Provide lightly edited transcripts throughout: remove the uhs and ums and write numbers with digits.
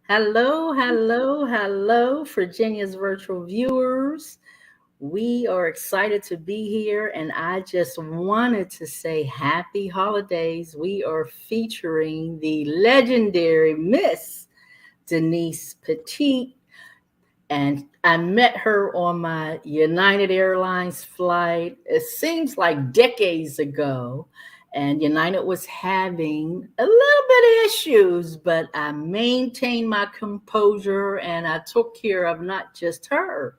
Hello, hello, hello, Virginia's virtual viewers. We are excited to be here, and I just wanted to say happy holidays. We are featuring the legendary Miss Denise Pettet, and I met her on my United Airlines flight. It seems like decades ago, and United was having a little bit of issues, but I maintained my composure and I took care of not just her,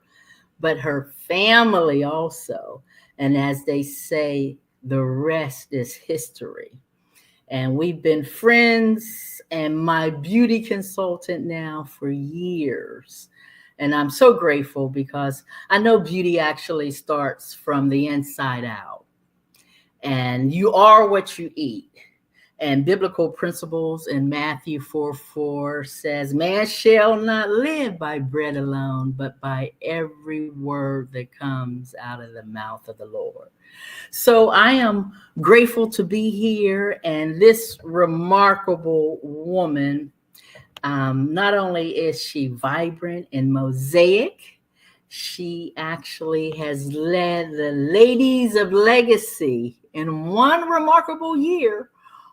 but her family also. And as they say, the rest is history. And we've been friends and my beauty consultant now for years. And I'm so grateful because I know beauty actually starts from the inside out. And you are what you eat. And biblical principles in Matthew 4:4 says, man shall not live by bread alone, but by every word that comes out of the mouth of the Lord. So I am grateful to be here. And this remarkable woman, not only is she vibrant and mosaic, she actually has led the Ladies of Legacy in one remarkable year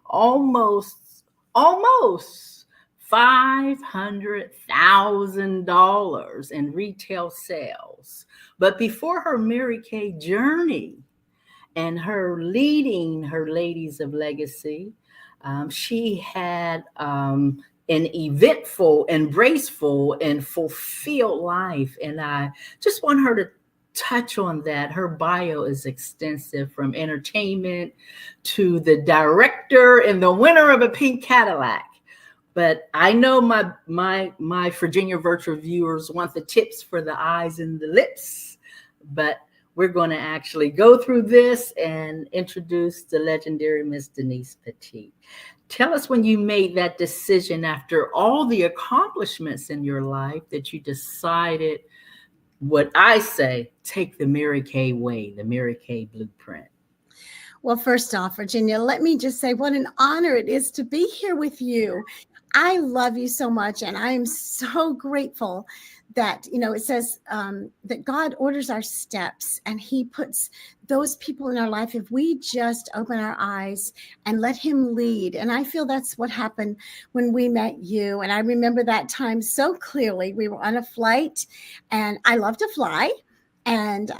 almost $500,000 in retail sales. But before her Mary Kay journey and her leading her Ladies of Legacy, she had an eventful, embraceful, and fulfilled life. And I just want her to touch on that. Her bio is extensive, from entertainment to the director and the winner of a pink Cadillac. But I know my Virginia virtual viewers want the tips for the eyes and the lips. But we're going to actually go through this and introduce the legendary Miss Denise Pettet. Tell us when you made that decision after all the accomplishments in your life that you decided, what I say, take the Mary Kay way, the Mary Kay blueprint. Well, first off, Virginia, let me just say what an honor it is to be here with you. I love you so much, and I am so grateful that, it says that God orders our steps, and he puts those people in our life if we just open our eyes and let him lead. And I feel that's what happened when we met you. And I remember that time so clearly. We were on a flight, and I love to fly. And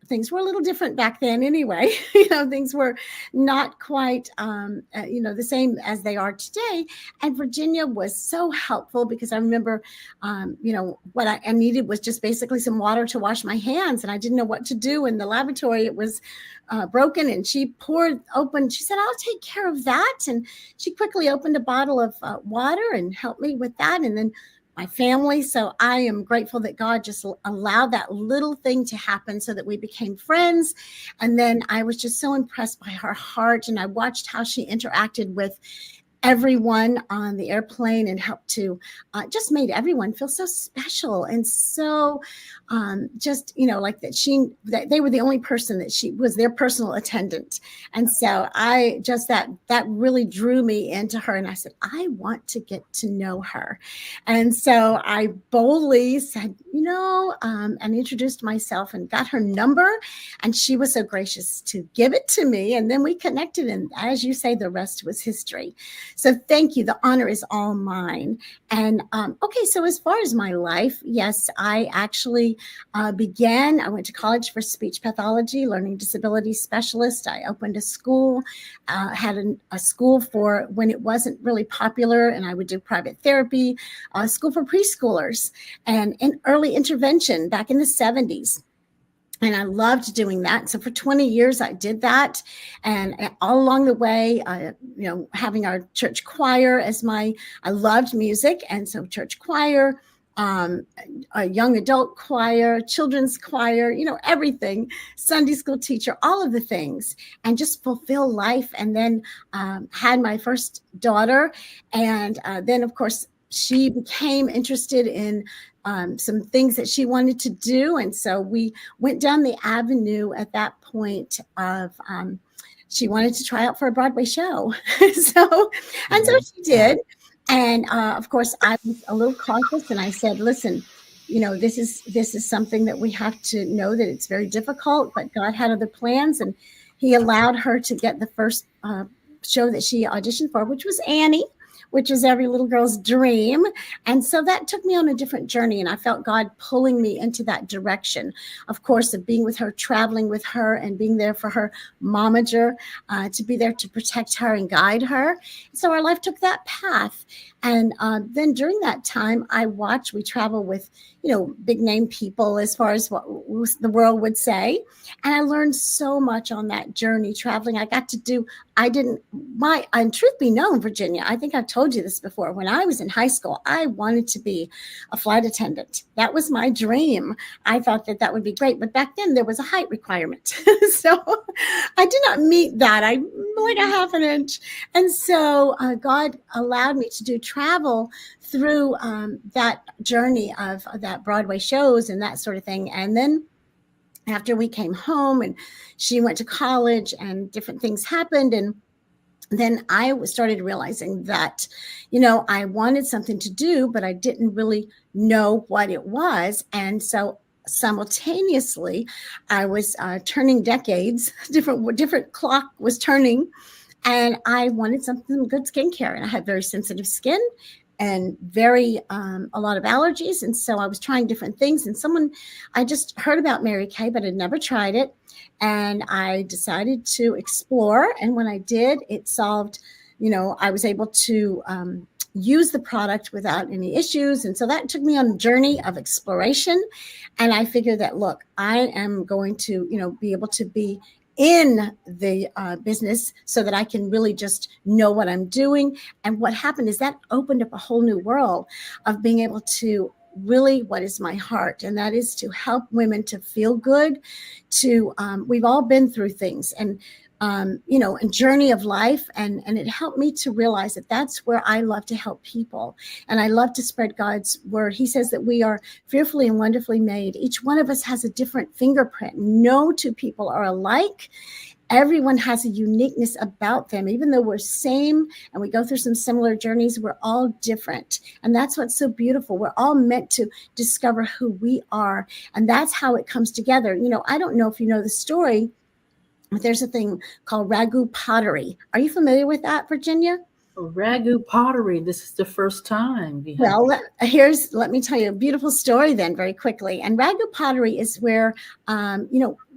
things were a little different back then anyway. Things were not quite, the same as they are today. And Virginia was so helpful because I remember, what I needed was just basically some water to wash my hands. And I didn't know what to do in the lavatory. It was broken. And she poured open. She said, I'll take care of that. And she quickly opened a bottle of water and helped me with that. And then my family. So I am grateful that God just allowed that little thing to happen so that we became friends. And then I was just so impressed by her heart. And I watched how she interacted with everyone on the airplane and helped to just made everyone feel so special and so like that they were the only person that she was their personal attendant. And so I just that really drew me into her, and I said, I want to get to know her. And so I boldly said, and introduced myself and got her number, and she was so gracious to give it to me. And then we connected, and as you say, the rest was history. So thank you. The honor is all mine. And okay, so as far as my life, yes, I actually I went to college for speech pathology, learning disability specialist. I opened a school, had a school for when it wasn't really popular, and I would do private therapy, a school for preschoolers, and in early intervention back in the 70s. And I loved doing that. So for 20 years, I did that. And all along the way, having our church choir I loved music. And so church choir, a young adult choir, children's choir, everything, Sunday school teacher, all of the things, and just fulfill life. And then had my first daughter. And then, of course, she became interested in some things that she wanted to do. And so we went down the avenue at that point of she wanted to try out for a Broadway show. So she did. And of course, I was a little cautious, and I said, "Listen, this is something that we have to know that it's very difficult, but God had other plans, and He allowed her to get the first show that she auditioned for, which was Annie." Which is every little girl's dream. And so that took me on a different journey. And I felt God pulling me into that direction, of course, of being with her, traveling with her, and being there for her momager, to be there to protect her and guide her. So our life took that path. And then during that time, we travel with, big name people as far as what the world would say. And I learned so much on that journey traveling. And truth be known, Virginia, I think I've told you this before. When I was in high school, I wanted to be a flight attendant. That was my dream. I thought that would be great. But back then there was a height requirement. So I did not meet that. I'm like a half an inch. And so God allowed me to do travel through that journey of that Broadway shows and that sort of thing. And then after we came home and she went to college and different things happened, and then I started realizing that, I wanted something to do, but I didn't really know what it was. And so simultaneously, I was turning decades, different clock was turning, and I wanted some good skincare. And I had very sensitive skin and a lot of allergies. And so I was trying different things. And I just heard about Mary Kay, but had never tried it. And I decided to explore. And when I did, it solved, I was able to use the product without any issues. And so that took me on a journey of exploration. And I figured that, look, I am going to, be able to be in the business so that I can really just know what I'm doing. And what happened is that opened up a whole new world of being able to really what is my heart, and that is to help women to feel good. We've all been through things, and a journey of life, and it helped me to realize that that's where I love to help people, and I love to spread God's word. He says that we are fearfully and wonderfully made. Each one of us has a different fingerprint. No two people are alike. Everyone has a uniqueness about them. Even though we're same and we go through some similar journeys, we're all different. And that's what's so beautiful. We're all meant to discover who we are. And that's how it comes together. I don't know if you know the story, but there's a thing called ragu pottery. Are you familiar with that, Virginia? Ragu pottery. This is the first time. Well, let me tell you a beautiful story then very quickly. And ragu pottery is where,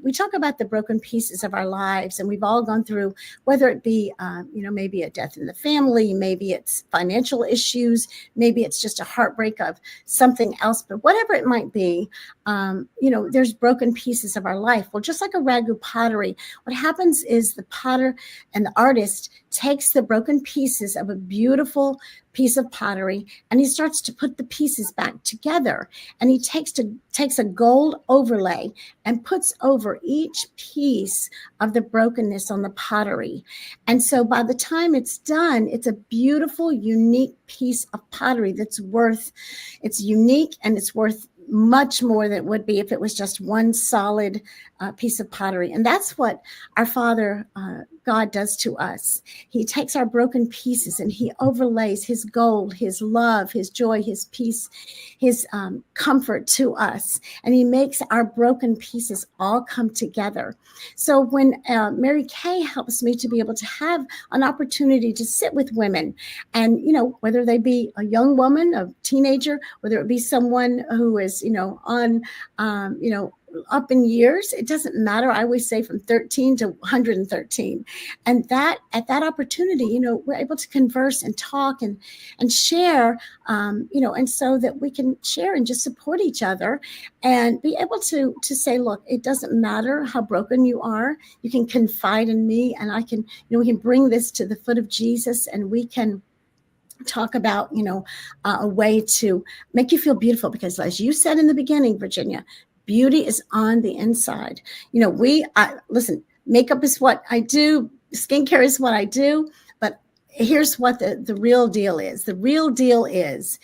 we talk about the broken pieces of our lives, and we've all gone through, whether it be, maybe a death in the family, maybe it's financial issues, maybe it's just a heartbreak of something else, but whatever it might be, there's broken pieces of our life. Well, just like a ragu pottery, what happens is the potter and the artist takes the broken pieces of a beautiful piece of pottery, and he starts to put the pieces back together. And he takes a gold overlay and puts over each piece of the brokenness on the pottery. And so by the time it's done, it's a beautiful, unique piece of pottery it's unique, and it's worth much more than it would be if it was just one solid piece of pottery. And that's what our Father God does to us. He takes our broken pieces and he overlays his gold, his love, his joy, his peace, his comfort to us. And he makes our broken pieces all come together. So when Mary Kay helps me to be able to have an opportunity to sit with women, and, whether they be a young woman, a teenager, whether it be someone who is, up in years, it doesn't matter. I always say from 13 to 113. And at that opportunity, we're able to converse and talk and share, and so that we can share and just support each other and be able to say, look, it doesn't matter how broken you are. You can confide in me, and I can, we can bring this to the foot of Jesus, and we can talk about, a way to make you feel beautiful. Because as you said in the beginning, Virginia, beauty is on the inside. Listen, makeup is what I do. Skincare is what I do. But here's what the real deal is. The real deal is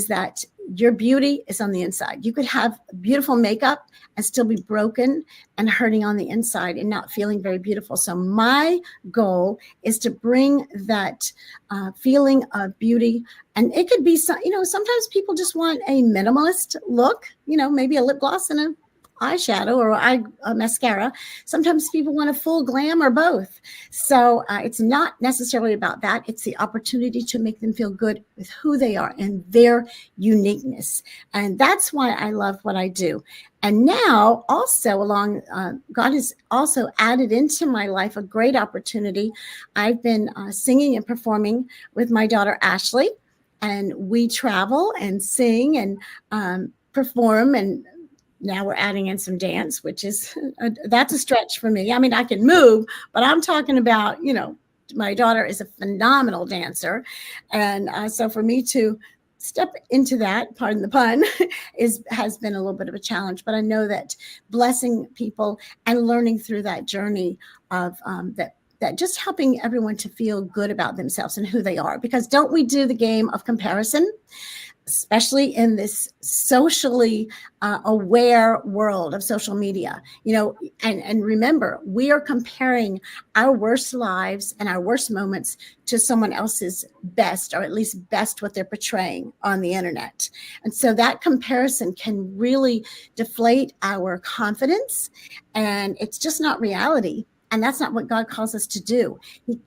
that your beauty is on the inside. You could have beautiful makeup and still be broken and hurting on the inside and not feeling very beautiful. So my goal is to bring that feeling of beauty. And it could be, sometimes people just want a minimalist look, maybe a lip gloss and a eyeshadow or a mascara. Sometimes people want a full glam or both. So it's not necessarily about that. It's the opportunity to make them feel good with who they are and their uniqueness. And that's why I love what I do. And now also God has also added into my life a great opportunity. I've been singing and performing with my daughter, Ashley, and we travel and sing and perform, and now we're adding in some dance, which is that's a stretch for me. I mean, I can move, but I'm talking about, my daughter is a phenomenal dancer. And so for me to step into that, pardon the pun, has been a little bit of a challenge. But I know that blessing people and learning through that journey of that just helping everyone to feel good about themselves and who they are. Because don't we do the game of comparison? Especially in this socially aware world of social media, and remember, we are comparing our worst lives and our worst moments to someone else's best, or at least best what they're portraying on the internet. And so that comparison can really deflate our confidence, and it's just not reality. And that's not what God calls us to do.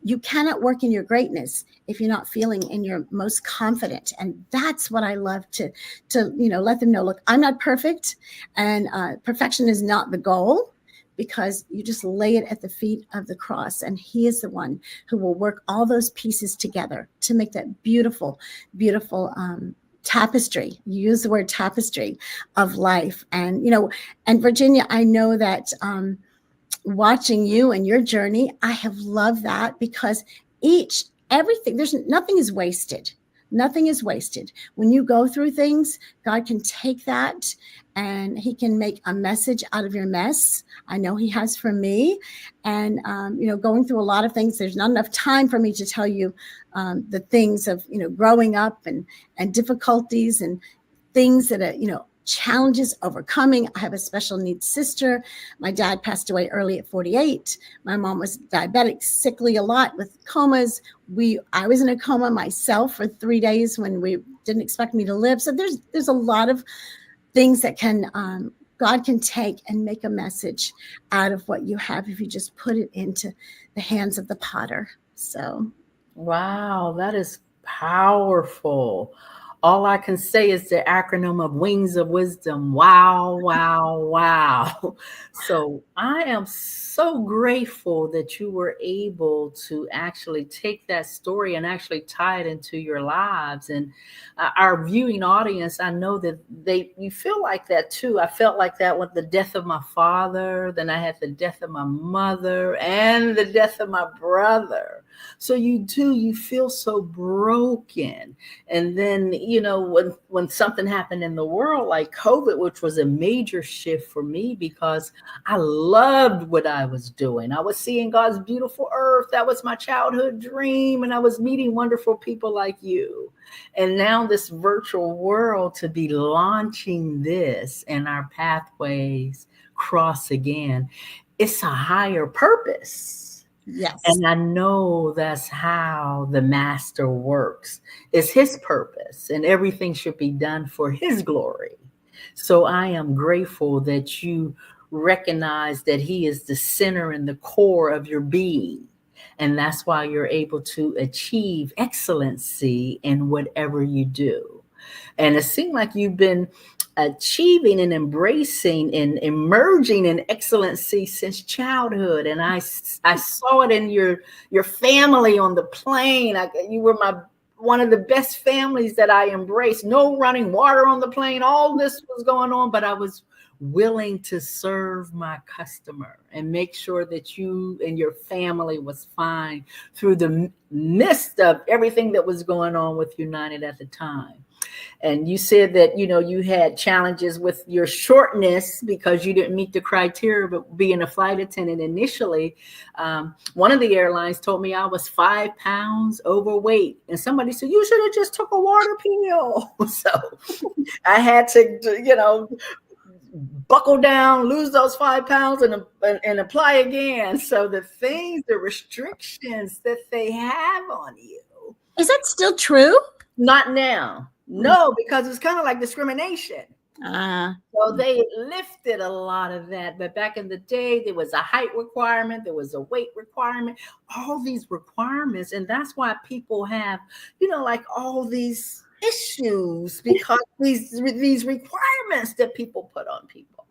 You cannot work in your greatness if you're not feeling in your most confident. And that's what I love to let them know. Look, I'm not perfect, and perfection is not the goal, because you just lay it at the feet of the cross, and He is the one who will work all those pieces together to make that beautiful, beautiful tapestry. You use the word tapestry of life. And and Virginia, I know that watching you and your journey, I have loved that, because everything, nothing is wasted. Nothing is wasted. When you go through things, God can take that and He can make a message out of your mess. I know He has for me. And, going through a lot of things, there's not enough time for me to tell you the things of, growing up and difficulties and things that are, challenges overcoming. I have a special needs sister. My dad passed away early at 48. My mom was diabetic, sickly a lot with comas. I was in a coma myself for 3 days when we didn't expect me to live. So there's a lot of things that God can take and make a message out of what you have if you just put it into the hands of the potter. So, wow, that is powerful. All I can say is the acronym of Wings of Wisdom. Wow, wow, wow. So I am so grateful that you were able to actually take that story and actually tie it into your lives. And our viewing audience, I know that you feel like that too. I felt like that with the death of my father. Then I had the death of my mother and the death of my brother. So you feel so broken. And then, when something happened in the world like COVID, which was a major shift for me, because I loved what I was doing. I was seeing God's beautiful earth. That was my childhood dream. And I was meeting wonderful people like you. And now this virtual world, to be launching this, and our pathways cross again, it's a higher purpose. yes. And I know that's how the master works. It's His purpose, and everything should be done for His glory. So I am grateful that you recognize that He is the center and the core of your being. And that's why you're able to achieve excellency in whatever you do. And it seemed like you've been achieving and embracing and emerging in excellency since childhood. And I saw it in your family on the plane. You were one of the best families that I embraced. No running water on the plane. All this was going on, but I was willing to serve my customer and make sure that you and your family was fine through the midst of everything that was going on with United at the time. And you said that, you had challenges with your shortness because you didn't meet the criteria, but being a flight attendant initially, one of the airlines told me I was 5 pounds overweight. And somebody said, you should have just took a water pill. So I had to, buckle down, lose those 5 pounds, and apply again. So the restrictions that they have on you. Is that still true? Not now. No, because it's kind of like discrimination. So they lifted a lot of that. But back in the day, there was a height requirement, there was a weight requirement, all these requirements. And that's why people have, like all these issues, because these requirements that people put on people.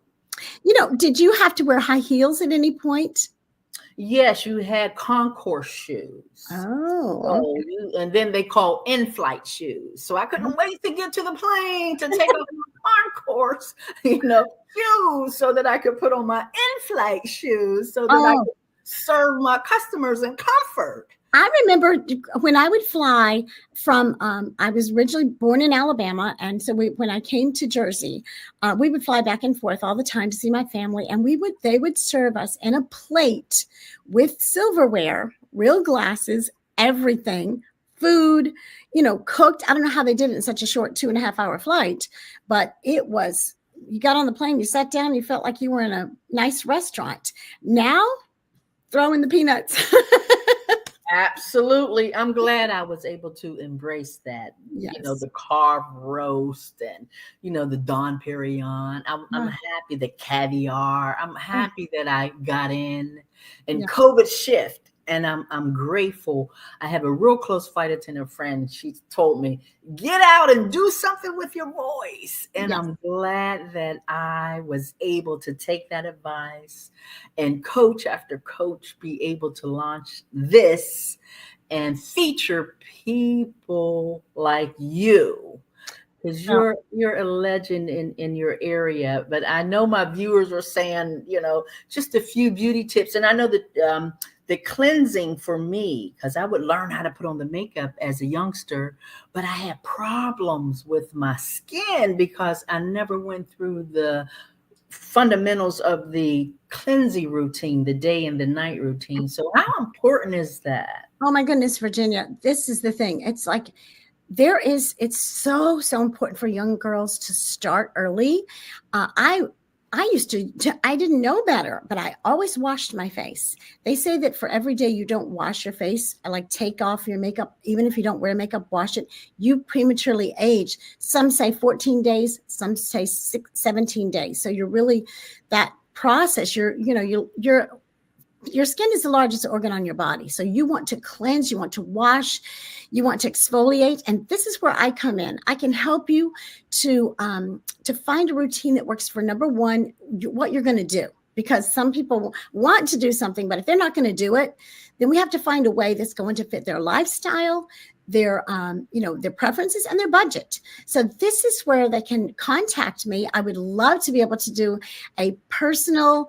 Did you have to wear high heels at any point? Yes, you had concourse shoes. Oh, okay. And then they call in-flight shoes. So I couldn't wait to get to the plane to take off my concourse, shoes, so that I could put on my in-flight shoes so that I could serve my customers in comfort. I remember when I would fly from, I was originally born in Alabama. And so when I came to Jersey, we would fly back and forth all the time to see my family. And they would serve us in a plate with silverware, real glasses, everything, food, cooked. I don't know how they did it in such a short 2.5-hour flight, but it was, you got on the plane, you sat down, you felt like you were in a nice restaurant. Now, throw in the peanuts. Absolutely. I'm glad I was able to embrace that. Yes. The carved roast and, the Don Perignon. I'm happy, the caviar. I'm happy that I got in and COVID shift. And I'm grateful. I have a real close flight attendant friend. She told me, get out and do something with your voice. And I'm glad that I was able to take that advice and coach after coach be able to launch this and feature people like you. Because you're a legend in your area. But I know my viewers are saying, just a few beauty tips. And I know that the cleansing for me, because I would learn how to put on the makeup as a youngster, but I had problems with my skin because I never went through the fundamentals of the cleansing routine, the day and the night routine. So how important is that? Oh my goodness, Virginia, this is the thing. It's like, it's so important for young girls to start early. I used to, I didn't know better, but I always washed my face. They say that for every day you don't wash your face, like take off your makeup, even if you don't wear makeup, wash it, you prematurely age. Some say 14 days, some say 17 days. So you're really, that process, your skin is the largest organ on your body. So you want to cleanse, you want to wash, you want to exfoliate. And this is where I come in. I can help you to find a routine that works for, number one, what you're going to do. Because some people want to do something, but if they're not going to do it, then we have to find a way that's going to fit their lifestyle, their preferences and their budget. So this is where they can contact me. I would love to be able to do a personal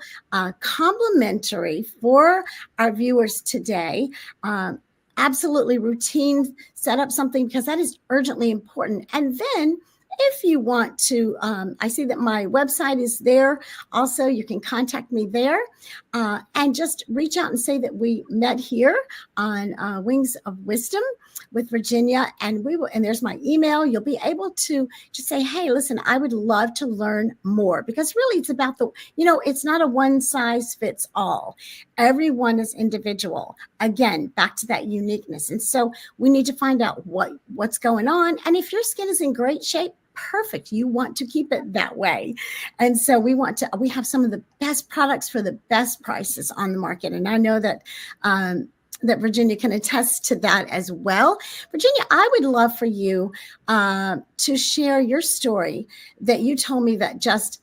complimentary for our viewers today. Absolutely routine, set up something because that is urgently important. And then if you want to, I see that my website is there. Also, you can contact me there and just reach out and say that we met here on Wings of Wisdom with Virginia, and there's my email. You'll be able to just say, hey, listen, I would love to learn more, because really it's about it's not a one size fits all. Everyone is individual. Again, back to that uniqueness. And so we need to find out what's going on. And if your skin is in great shape, perfect. You want to keep it that way. And so we have some of the best products for the best prices on the market. And I know that, that Virginia can attest to that as well. Virginia, I would love for you to share your story that you told me that just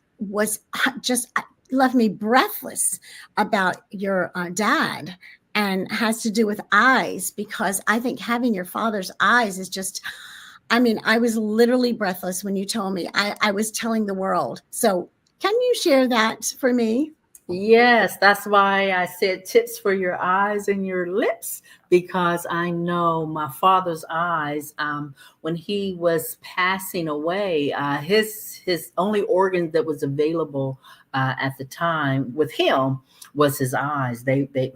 left me breathless about your dad, and has to do with eyes, because I think having your father's eyes is just, I was literally breathless when you told me. I was telling the world. So can you share that for me? Yes, that's why I said tips for your eyes and your lips, because I know my father's eyes. When he was passing away, his only organ that was available at the time with him was his eyes.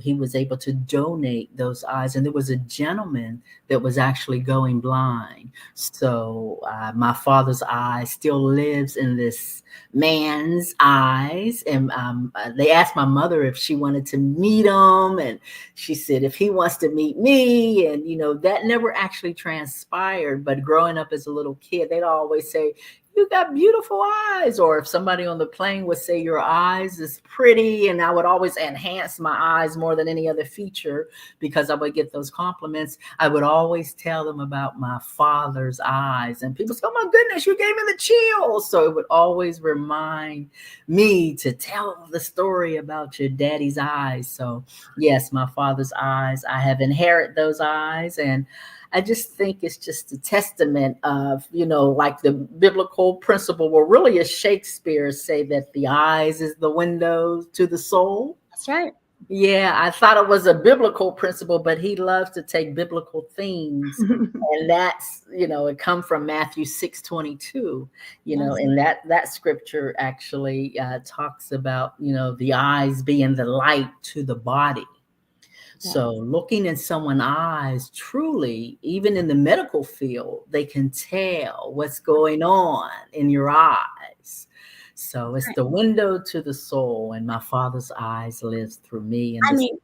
He was able to donate those eyes, and there was a gentleman that was actually going blind. So my father's eye still lives in this man's eyes. And they asked my mother if she wanted to meet him, and she said if he wants to meet me. And that never actually transpired, but growing up as a little kid, they'd always say, you got beautiful eyes. Or if somebody on the plane would say your eyes is pretty, and I would always enhance my eyes more than any other feature because I would get those compliments. I would always tell them about my father's eyes, and people say, oh my goodness, you gave me the chills. So it would always remind me to tell the story about your daddy's eyes. So yes, my father's eyes, I have inherited those eyes. And I just think it's just a testament of, like the biblical principle, where really as Shakespeare say that the eyes is the window to the soul. That's right. Yeah, I thought it was a biblical principle, but he loves to take biblical themes. And that's, it come from Matthew 6:22, Yes. and that scripture actually talks about, the eyes being the light to the body. Yes. So looking in someone's eyes, truly, even in the medical field, they can tell what's going on in your eyes. So it's Right. the window to the soul, and my father's eyes lives through me. And I this, mean,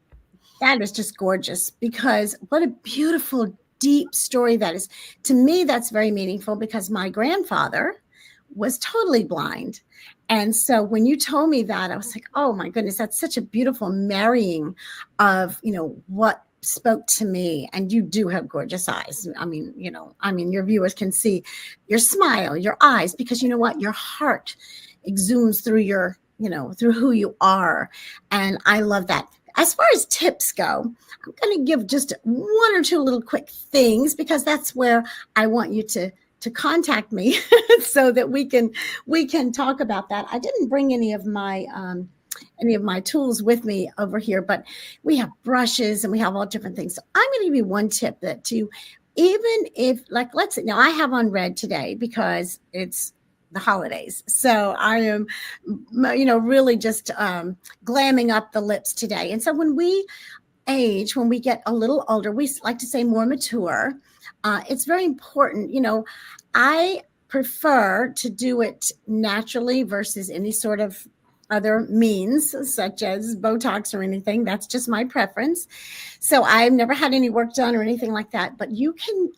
that is just gorgeous, because what a beautiful, deep story that is. To me, that's very meaningful because my grandfather was totally blind. And so when you told me that, I was like, oh my goodness, that's such a beautiful marrying of, what spoke to me. And you do have gorgeous eyes. I mean, your viewers can see your smile, your eyes, because you know what? Your heart exudes through through who you are. And I love that. As far as tips go, I'm going to give just one or two little quick things, because that's where I want you to contact me so that we can talk about that. I didn't bring any of my tools with me over here, but we have brushes and we have all different things. So I'm going to give you one tip that to, even if, like, let's say now I have on red today because it's the holidays. So I am, really just glamming up the lips today. And so when we age, when we get a little older, we like to say more mature. It's very important. I prefer to do it naturally versus any sort of other means, such as Botox or anything. That's just my preference. So I've never had any work done or anything like that. But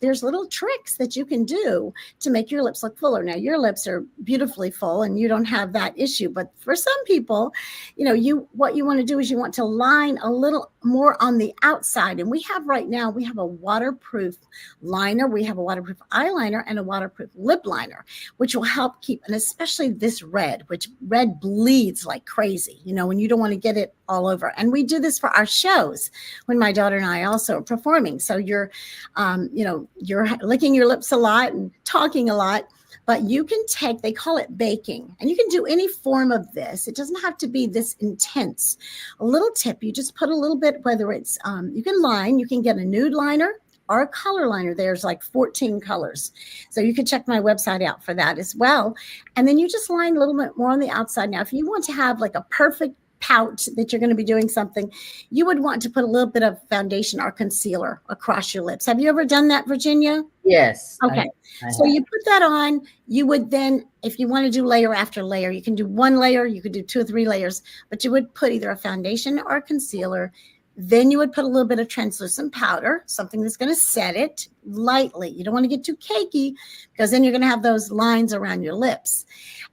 there's little tricks that you can do to make your lips look fuller. Now, your lips are beautifully full and you don't have that issue. But for some people, what you want to do is you want to line a little more on the outside. And we have a waterproof liner, we have a waterproof eyeliner, and a waterproof lip liner, which will help keep, and especially this red, which red bleeds like crazy, when you don't want to get it all over. And we do this for our shows when my daughter and I also are performing. So you're licking your lips a lot and talking a lot, but you can they call it baking, and you can do any form of this. It doesn't have to be this intense. A little tip, you just put a little bit, whether it's, you can get a nude liner or a color liner. There's like 14 colors. So you can check my website out for that as well. And then you just line a little bit more on the outside. Now, if you want to have like a perfect pout that you're going to be doing something, you would want to put a little bit of foundation or concealer across your lips. Have you ever done that, Virginia? yes, Okay. So you put that on. You would then, if you want to do layer after layer, you can do one layer, you could do 2 or 3 layers, but you would put either a foundation or a concealer. Then you would put a little bit of translucent powder, something that's going to set it lightly. You don't want to get too cakey, because then you're going to have those lines around your lips.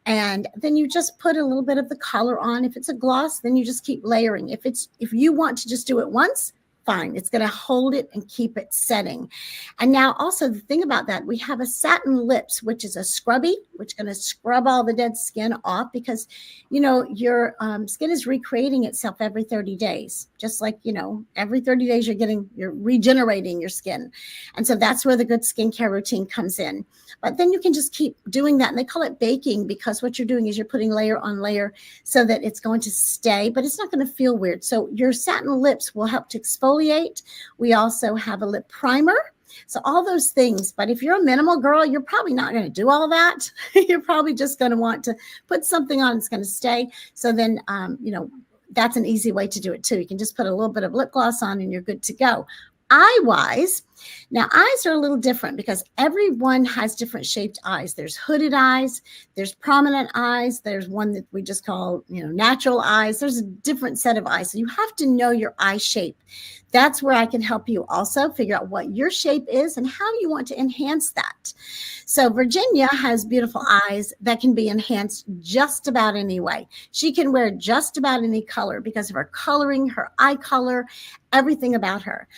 And then you just put a little bit of the color on. If it's a gloss, then you just keep layering. If you want to just do it once, fine. It's going to hold it and keep it setting. And now also the thing about that, we have a satin lips, which is a scrubby, which is going to scrub all the dead skin off because, your skin is recreating itself every 30 days, just like, every 30 days you're regenerating your skin. And so that's where the good skincare routine comes in. But then you can just keep doing that. And they call it baking because what you're doing is you're putting layer on layer so that it's going to stay, but it's not going to feel weird. So your satin lips will help to exfoliate. We also have a lip primer. So all those things. But if you're a minimal girl, you're probably not going to do all that. You're probably just going to want to put something on that's going to stay. So then, that's an easy way to do it too. You can just put a little bit of lip gloss on and you're good to go. Eye-wise, now eyes are a little different because everyone has different shaped eyes. There's hooded eyes, there's prominent eyes, there's one that we just call, natural eyes. There's a different set of eyes. So you have to know your eye shape. That's where I can help you also figure out what your shape is and how you want to enhance that. So Virginia has beautiful eyes that can be enhanced just about any way. She can wear just about any color because of her coloring, her eye color, everything about her.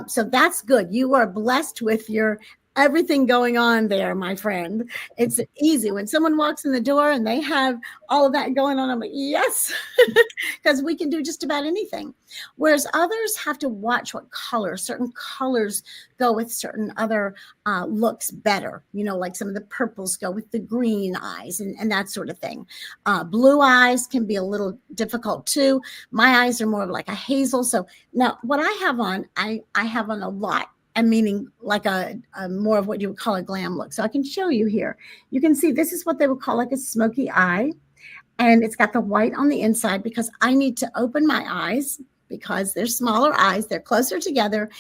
So that's good. You are blessed with your everything going on there, my friend. It's easy. When someone walks in the door and they have all of that going on, I'm like, yes, because we can do just about anything. Whereas others have to watch what color, certain colors go with certain other looks better. Like some of the purples go with the green eyes and that sort of thing. Blue eyes can be a little difficult too. My eyes are more of like a hazel. So now what I have on, I have on a lot. And meaning like a more of what you would call a glam look. So I can show you here. You can see this is what they would call like a smoky eye. And it's got the white on the inside because I need to open my eyes because they're smaller eyes. They're closer together.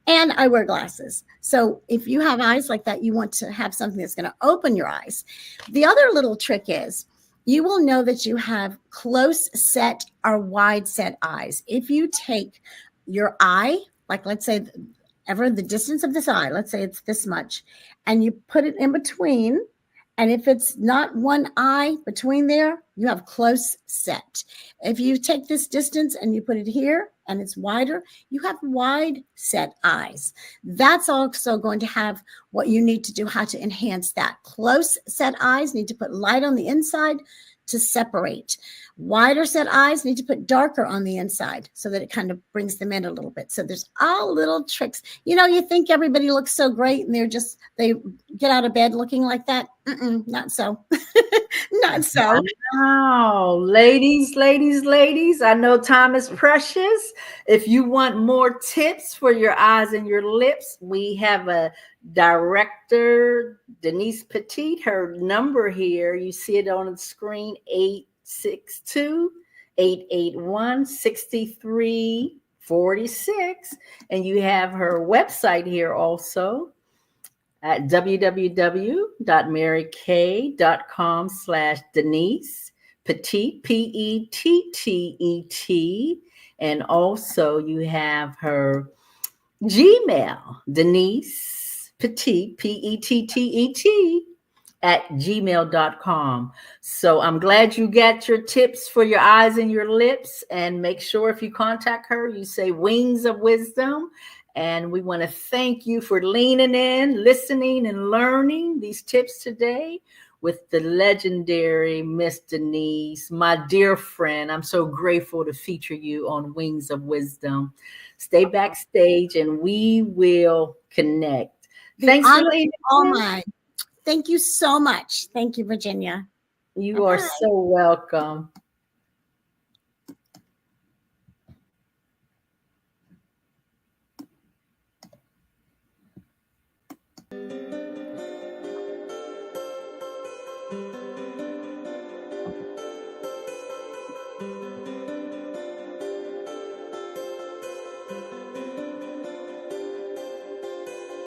And I wear glasses. So if you have eyes like that, you want to have something that's going to open your eyes. The other little trick is you will know that you have close set or wide set eyes. If you take your eye, like let's say the distance of this eye, let's say it's this much, and you put it in between, and if it's not one eye between there, you have close set. If you take this distance and you put it here and it's wider, you have wide set eyes. That's also going to have what you need to do, how to enhance that. Close set eyes need to put light on the inside to separate. Wider set eyes need to put darker on the inside so that it kind of brings them in a little bit. So there's all little tricks. You think everybody looks so great and they get out of bed looking like that. Not so. Not so. Wow. Ladies, I know time is precious. If you want more tips for your eyes and your lips, we have a director, Denise Pettet. Her number here, you see it on the screen, 862-881-6346. And you have her website here also at www.marykay.com/Denise Pettet, Pettet. And also you have her Gmail, Denise Pettet, Pettet @gmail.com. So I'm glad you got your tips for your eyes and your lips. And make sure if you contact her, you say Wings of Wisdom. And we want to thank you for leaning in, listening, and learning these tips today with the legendary Miss Denise, my dear friend. I'm so grateful to feature you on Wings of Wisdom. Stay backstage and we will connect. Thanks for leaning in. Thank you so much. Thank you, Virginia. You are so welcome.